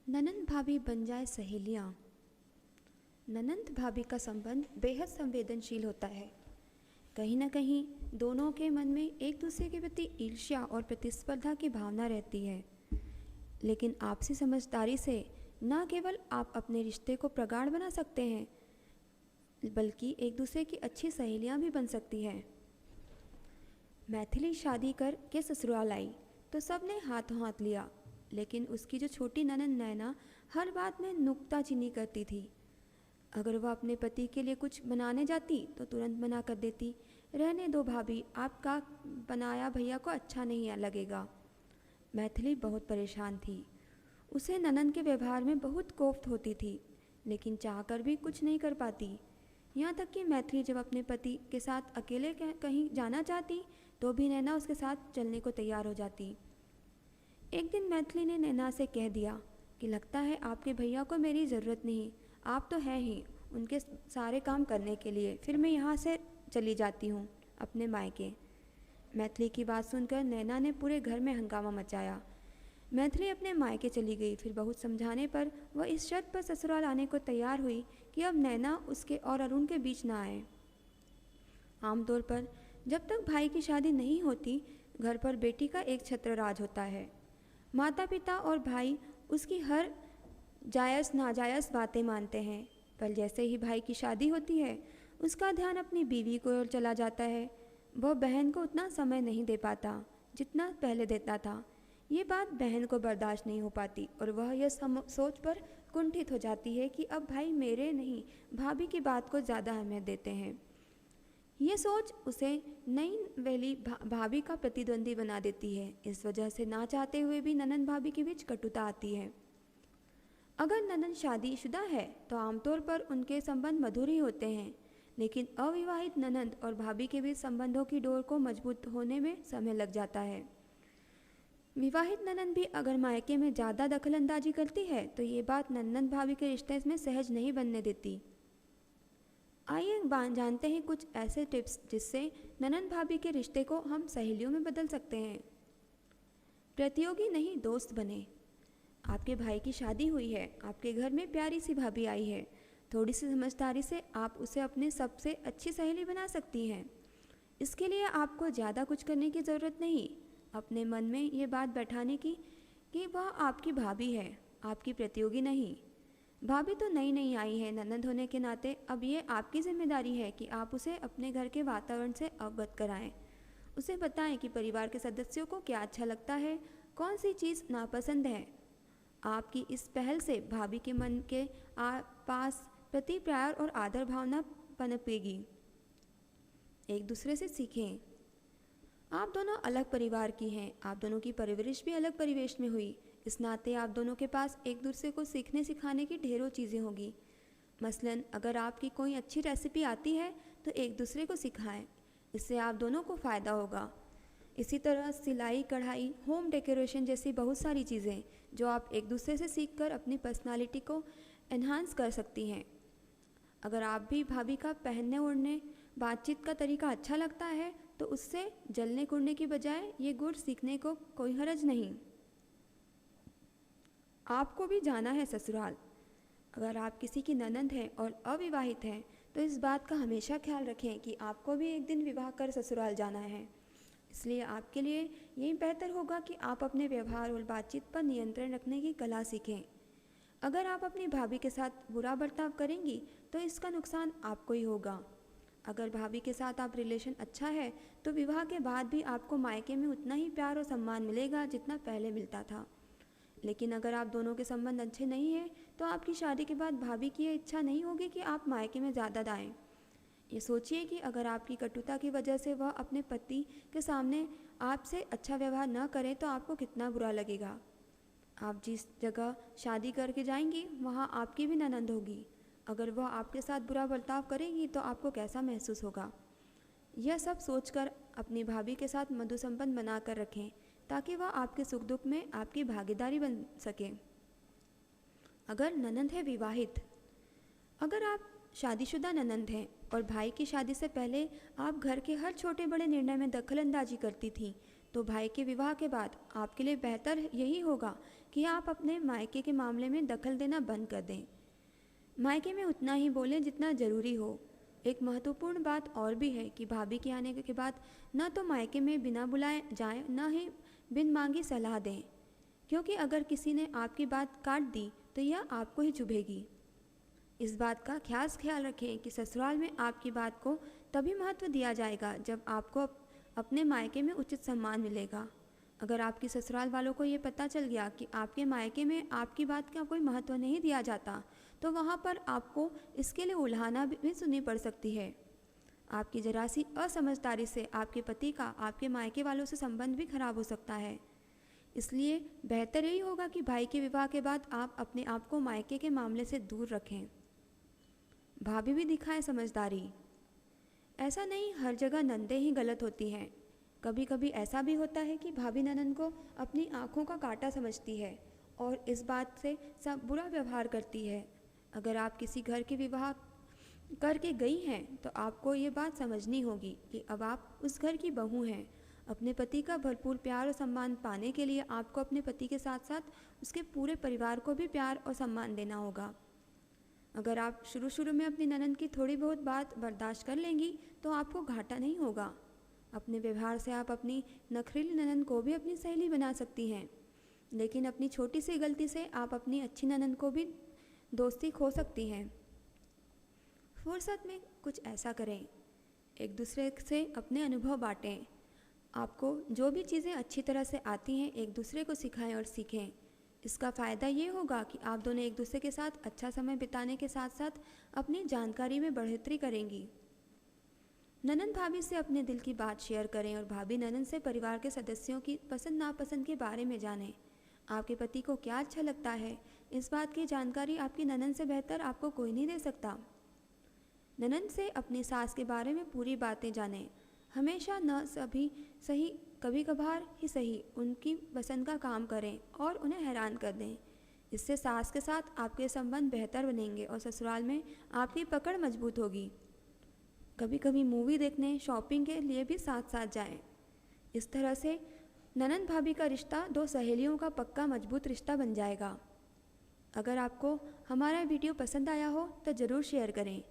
ननंद भाभी बन जाए सहेलियाँ। ननंद भाभी का संबंध बेहद संवेदनशील होता है। कहीं ना कहीं दोनों के मन में एक दूसरे के प्रति ईर्ष्या और प्रतिस्पर्धा की भावना रहती है। लेकिन आपसी समझदारी से न केवल आप अपने रिश्ते को प्रगाढ़ बना सकते हैं, बल्कि एक दूसरे की अच्छी सहेलियाँ भी बन सकती हैं। मैथिली शादी कर के ससुराल आई तो सबने हाथों हाथ लिया, लेकिन उसकी जो छोटी ननंद नैना हर बात में नुक्ताचीनी करती थी। अगर वह अपने पति के लिए कुछ बनाने जाती तो तुरंत मना कर देती, रहने दो भाभी, आपका बनाया भैया को अच्छा नहीं लगेगा। मैथिली बहुत परेशान थी। उसे ननंद के व्यवहार में बहुत कोफ्त होती थी, लेकिन चाहकर भी कुछ नहीं कर पाती। यहाँ तक कि मैथिली जब अपने पति के साथ अकेले कहीं जाना चाहती तो भी नैना उसके साथ चलने को तैयार हो जाती। एक दिन मैथिली ने नैना से कह दिया कि लगता है आपके भैया को मेरी ज़रूरत नहीं, आप तो हैं ही उनके सारे काम करने के लिए, फिर मैं यहाँ से चली जाती हूँ अपने मायके। मैथिली की बात सुनकर नैना ने पूरे घर में हंगामा मचाया। मैथिली अपने मायके चली गई। फिर बहुत समझाने पर वह इस शर्त पर ससुराल आने को तैयार हुई कि अब नैना उसके और अरुण के बीच ना आए। आमतौर पर जब तक भाई की शादी नहीं होती, घर पर बेटी का एक छत्र राज होता है। माता पिता और भाई उसकी हर जायज़ नाजायज़ बातें मानते हैं, पर जैसे ही भाई की शादी होती है उसका ध्यान अपनी बीवी की ओर चला जाता है। वह बहन को उतना समय नहीं दे पाता जितना पहले देता था। ये बात बहन को बर्दाश्त नहीं हो पाती और वह यह सोच पर कुंठित हो जाती है कि अब भाई मेरे नहीं भाभी की बात को ज़्यादा अहमियत देते हैं। ये सोच उसे नई वेली भाभी का प्रतिद्वंदी बना देती है। इस वजह से ना चाहते हुए भी ननंद भाभी के बीच कटुता आती है। अगर ननंद शादीशुदा है तो आमतौर पर उनके संबंध मधुर ही होते हैं, लेकिन अविवाहित ननंद और भाभी के बीच संबंधों की डोर को मजबूत होने में समय लग जाता है। विवाहित ननंद भी अगर मायके में ज़्यादा दखलंदाजी करती है तो ये बात ननंद भाभी के रिश्ते में सहज नहीं बनने देती। आइए जानते हैं कुछ ऐसे टिप्स जिससे ननंद भाभी के रिश्ते को हम सहेलियों में बदल सकते हैं। प्रतियोगी नहीं, दोस्त बने। आपके भाई की शादी हुई है, आपके घर में प्यारी सी भाभी आई है। थोड़ी सी समझदारी से आप उसे अपने सबसे अच्छी सहेली बना सकती हैं। इसके लिए आपको ज़्यादा कुछ करने की ज़रूरत नहीं, अपने मन में ये बात बैठाने की कि वह आपकी भाभी है, आपकी प्रतियोगी नहीं। भाभी तो नई नई आई है, ननंद होने के नाते अब ये आपकी जिम्मेदारी है कि आप उसे अपने घर के वातावरण से अवगत कराएं। उसे बताएं कि परिवार के सदस्यों को क्या अच्छा लगता है, कौन सी चीज़ नापसंद है। आपकी इस पहल से भाभी के मन के पास प्रति प्यार और आदर भावना पनपेगी। एक दूसरे से सीखें। आप दोनों अलग परिवार की हैं, आप दोनों की परवरिश भी अलग परिवेश में हुई। इस नाते आप दोनों के पास एक दूसरे को सीखने सिखाने की ढेरों चीज़ें होगी। मसलन अगर आपकी कोई अच्छी रेसिपी आती है तो एक दूसरे को सिखाएं, इससे आप दोनों को फ़ायदा होगा। इसी तरह सिलाई, कढ़ाई, होम डेकोरेशन जैसी बहुत सारी चीज़ें जो आप एक दूसरे से सीखकर अपनी पर्सनालिटी को एनहांस कर सकती हैं। अगर आप भी भाभी का पहनने ओढ़ने, बातचीत का तरीका अच्छा लगता है तो उससे जलने कुड़ने की बजाय ये गुण सीखने को कोई हर्ज नहीं। आपको भी जाना है ससुराल। अगर आप किसी की ननंद हैं और अविवाहित हैं तो इस बात का हमेशा ख्याल रखें कि आपको भी एक दिन विवाह कर ससुराल जाना है। इसलिए आपके लिए यही बेहतर होगा कि आप अपने व्यवहार और बातचीत पर नियंत्रण रखने की कला सीखें। अगर आप अपनी भाभी के साथ बुरा बर्ताव करेंगी तो इसका नुकसान आपको ही होगा। अगर भाभी के साथ आप रिलेशन अच्छा है तो विवाह के बाद भी आपको मायके में उतना ही प्यार और सम्मान मिलेगा जितना पहले मिलता था। लेकिन अगर आप दोनों के संबंध अच्छे नहीं हैं तो आपकी शादी के बाद भाभी की ये इच्छा नहीं होगी कि आप मायके में ज़्यादा दाएं। ये सोचिए कि अगर आपकी कटुता की वजह से वह अपने पति के सामने आपसे अच्छा व्यवहार न करें तो आपको कितना बुरा लगेगा। आप जिस जगह शादी करके जाएंगी वहाँ आपकी भी ननंद होगी। अगर वह आपके साथ बुरा बर्ताव करेगी तो आपको कैसा महसूस होगा। यह सब सोचकर अपनी भाभी के साथ मधुर संबंध बना कर रखें ताकि वह आपके सुख दुख में आपकी भागीदारी बन सके। अगर ननंद है विवाहित। अगर आप शादीशुदा ननंद हैं और भाई की शादी से पहले आप घर के हर छोटे बड़े निर्णय में दखलंदाजी करती थी तो भाई के विवाह के बाद आपके लिए बेहतर यही होगा कि आप अपने मायके के मामले में दखल देना बंद कर दें। मायके में उतना ही बोलें जितना ज़रूरी हो। एक महत्वपूर्ण बात और भी है कि भाभी के आने के बाद न तो मायके में बिना बुलाए जाएं, न ही बिन मांगी सलाह दें, क्योंकि अगर किसी ने आपकी बात काट दी तो यह आपको ही चुभेगी। इस बात का खास ख्याल रखें कि ससुराल में आपकी बात को तभी महत्व दिया जाएगा जब आपको अपने मायके में उचित सम्मान मिलेगा। अगर आपकी ससुराल वालों को ये पता चल गया कि आपके मायके में आपकी बात का कोई महत्व नहीं दिया जाता, तो वहाँ पर आपको इसके लिए उल्हाना भी सुननी पड़ सकती है। आपकी जरा सी असमझदारी से आपके पति का आपके मायके वालों से संबंध भी खराब हो सकता है। इसलिए बेहतर यही होगा कि भाई के विवाह के बाद आप अपने आप को मायके के मामले से दूर रखें। भाभी भी दिखाए समझदारी। ऐसा नहीं हर जगह नंदे ही गलत होती हैं। कभी कभी ऐसा भी होता है कि भाभी ननंद को अपनी आँखों का कांटा समझती है और इस बात से सब बुरा व्यवहार करती है। अगर आप किसी घर के विवाह करके गई हैं तो आपको ये बात समझनी होगी कि अब आप उस घर की बहू हैं। अपने पति का भरपूर प्यार और सम्मान पाने के लिए आपको अपने पति के साथ साथ उसके पूरे परिवार को भी प्यार और सम्मान देना होगा। अगर आप शुरू में अपनी ननंद की थोड़ी बहुत बात बर्दाश्त कर लेंगी तो आपको घाटा नहीं होगा। अपने व्यवहार से आप अपनी नखरीली ननंद को भी अपनी सहेली बना सकती हैं, लेकिन अपनी छोटी सी गलती से आप अपनी अच्छी ननंद को भी दोस्ती खो सकती हैं। फुर्सत में कुछ ऐसा करें, एक दूसरे से अपने अनुभव बांटें। आपको जो भी चीज़ें अच्छी तरह से आती हैं एक दूसरे को सिखाएं और सीखें। इसका फ़ायदा ये होगा कि आप दोनों एक दूसरे के साथ अच्छा समय बिताने के साथ साथ अपनी जानकारी में बढ़ोतरी करेंगी। ननंद भाभी से अपने दिल की बात शेयर करें और भाभी ननंद से परिवार के सदस्यों की पसंद नापसंद के बारे में जानें। आपके पति को क्या अच्छा लगता है, इस बात की जानकारी आपकी ननंद से बेहतर आपको कोई नहीं दे सकता। ननंद से अपनी सास के बारे में पूरी बातें जानें। हमेशा न सभी सही, कभी कभार ही सही, उनकी पसंद का काम करें और उन्हें हैरान कर दें। इससे सास के साथ आपके संबंध बेहतर बनेंगे और ससुराल में आपकी पकड़ मजबूत होगी। कभी कभी मूवी देखने, शॉपिंग के लिए भी साथ साथ जाएं। इस तरह से ननंद भाभी का रिश्ता दो सहेलियों का पक्का मजबूत रिश्ता बन जाएगा। अगर आपको हमारा वीडियो पसंद आया हो तो ज़रूर शेयर करें।